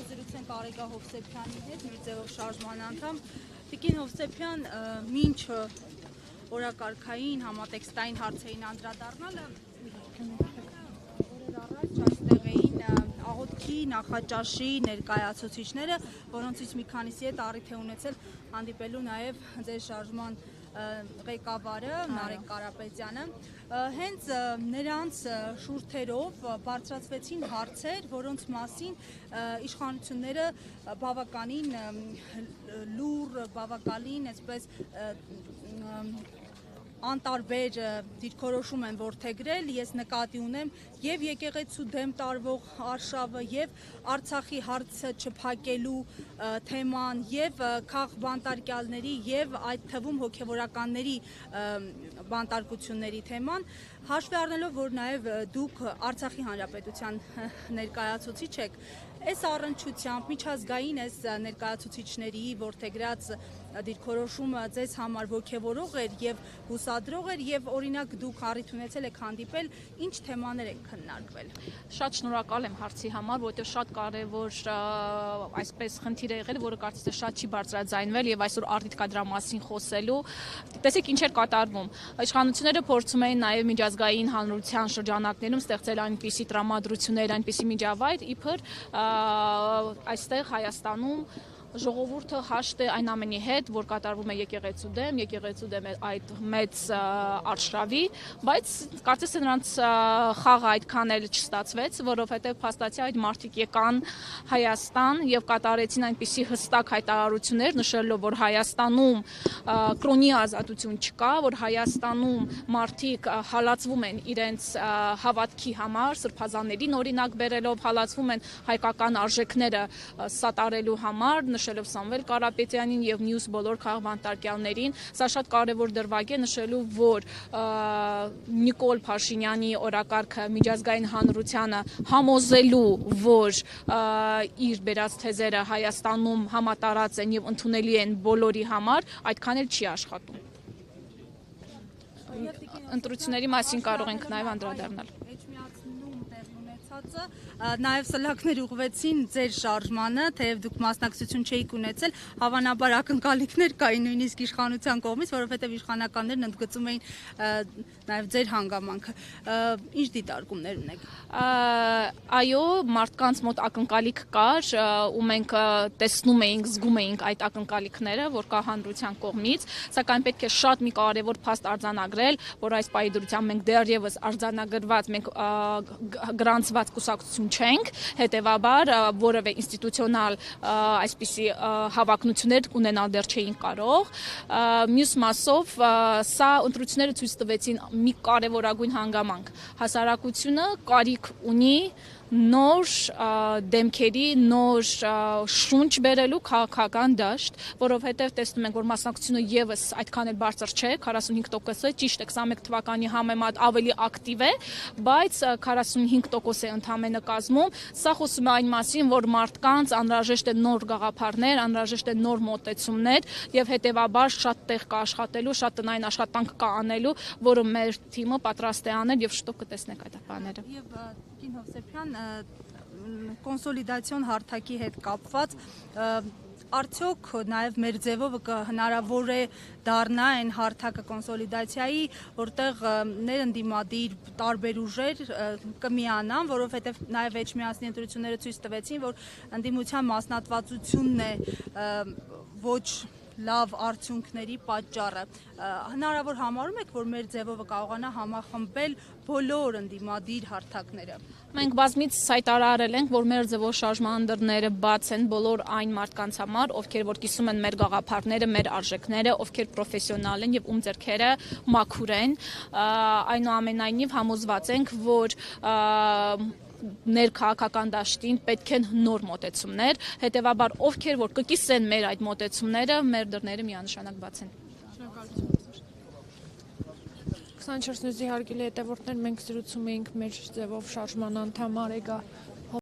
Կզրուցենք Արեգա Հովսեփյանի հետ, մեր ձևով շարժման անդամ։ Տիկին Հովսեփյան, մինչ օրակարգային համատեքստային հարցերին անդրադառնալը օրեր առաջ այստեղ էին աղոթքի նախաճաշի ներկայացուցիչները, որոնցից մի քանիսի հետ առիթ է ունեցել հանդիպելու նաև ձեր շարժման ղեկավարը Նարեկ Կարապետյանը, հենց նրանց շուրթերով բարձրացվեցին հարցեր, որոնց մասին իշխանությունները բավականին լուր, բավականին այսպես անտարբեր դիրքորոշում են որդեգրել, ես նկատի ունեմ և եկեղեցու դեմ տարվող արշավը, և Արցախի հարցը չփակելու թեման, և քաղբանտարկյալների, և այդ թվում հոգևորականների բանտարկությունների թեման, հաշվի առնելով, որ նաև դուք Արցախի Հանրապետության ներկայացուցիչ եք, այս առնչությամբ միջազգային այս ներկայացուցիչների որդեգրած դիրքորոշումը ձեզ համար ոգևորող էր և հուսադրող էր և օրինակ դուք առիթ ունեցել եք հանդիպել, ինչ թեմաներ եք քննարկվել։ Շատ շնորհակալ եմ հարցի համար, որտեղ շատ կարևոր այսպես խնդիր է եղել, որը կարծես թե շատ չի բարձրաձայնվել եւ այսօր արդյոք կա դրա մասին խոսելու։ Տեսեք ինչ էր կատարվում։ Իշխանությունները փորձում էին նաեւ միջազգային հանրության շրջանակներում ստեղծել այնպիսի տրամադրություններ, այնպիսի միջավայր, իբր այստեղ Հայաստանում ժողովուրդը հաշտ է այն ամենի հետ, որ կատարվում է եկեղեցու դեմ այդ մեծ արշավի, բայց կարծես թե նրանց խաղը այդքան էլ չստացվեց, որովհետև փաստացի այդ մարդիկ եկան Հայաստան եւ կատարեցին այնպիսի հստակ հայտարարություններ, նշելով, որ Հայաստանում կրոնի ազատություն չկա, որ Հայաստանում մարդիկ հալածվում են իրենց հավատքի համար, սրբազաններին օրինակ բերելով, հալածվում են հայկական արժեքները սատարելու համար, նշելով Սամվել Կարապետյանին եւ մյուս բոլոր քաղբանտարկյալներին, սա շատ կարևոր դրվագ է նշելու, որ Նիկոլ Փաշինյանի օրակարգը միջազգային հանրությանը համոզելու, որ իր բերած թեզերը Հայաստանում համատարած են եւ ընդունելի են բոլորի համար, այդքան էլ չի աշխատում։ Ընտրությունների մասին կարող ենք նաեւ անդրադառնալ։ Նաև սլաքներ ուղղվեցին ձեր շարժմանը, թեև դուք մասնակցություն չէիք ունեցել, հավանաբար ակնկալիքներ կային նույնիսկ իշխանության կողմից, որովհետև իշխանականներն ընդգծում էին նաև ձեր հանգամանքը։ Ինչ դիտարկումներ ունեք։ Այո, մարդկանց մոտ ակնկալիք կար, ու մենք տեսնում էինք, զգում էինք այդ ակնկալիքները, որ կա հանրության կողմից, սակայն պետք է շատ մի կարևոր փաստ արձանագրել, որ այս պահի դրությամբ մենք դեռևս արձանագրված, մենք գրանցված կուսակցություն չենք, հետևաբար որևէ ինստիտուցիոնալ այսպիսի հավակնություններ ունենալ դեռ չէին կարող։ Մյուս մասով սա ընտրությունները ցույց տվեցին մի կարևորագույն հանգամանք։ Հասարակությունը կարիք ունի նոր դեմքերի, նոր շունչ բերելու քաղաքական դաշտ, որովհետև տեսնում ենք, որ մասնակցությունը եւս այդքան էլ բարձր չէ, 45% է, ճիշտ է, 21 թվականի համեմատ ավելի ակտիվ է, բայց 45% է ընդամենը կազմում։ Սա խոսում է այն մասին, որ մարդկանց անհրաժեշտ է նոր գաղափարներ, անհրաժեշտ է նոր մոտեցումներ եւ հետեւաբար շատ տեղ կա աշխատելու, շատ տնային աշխատանք կա անելու, որը մեր թիմը պատրաստ է անել եւ շուտով կտեսնեք այդ բաները։ Եվ Տիկին Հովսեփյան, կոնսոլիդացիոն հարթակի հետ կապված արդյոք նաև մեր ձևով հնարավոր է դառնա այն հարթակը կոնսոլիդացիայի, որտեղ ներընդդիմադիր տարբեր ուժեր կմիանան, որովհետև նաև Էջմիածնի ընտրությունները ցույց տվեցին, որ ընդդիմության մասնատվածությունն է ոչ լավ արդյունքների պատճառը։ Հնարավոր համարում եք, որ մեր ձևով կարողանա համախմբել բոլոր ընդդիմադիր հարթակները։ Մենք բազմից հայտարարել ենք, որ մեր ձևով շարժման դռները բաց են բոլոր այն մարդկանց համար, ովքեր որ կիսում են մեր գաղափարները, մեր արժեքները, ովքեր պրոֆեսիոնալ են եւ ում ձեռքերը մաքուր են։ Այնուամենայնիվ համոզված ենք, որ ներքաղաքական դաշտին պետք են նոր մոտեցումներ, հետևաբար ովքեր որ կկիսեն մեր այդ մոտեցումները, մեր դռները միանշանակ բաց են։ 24 նույնիսկ հարգելի հետևորդներ, մենք զրուցում էինք մեր ձևով շարժման անդամ Արեգա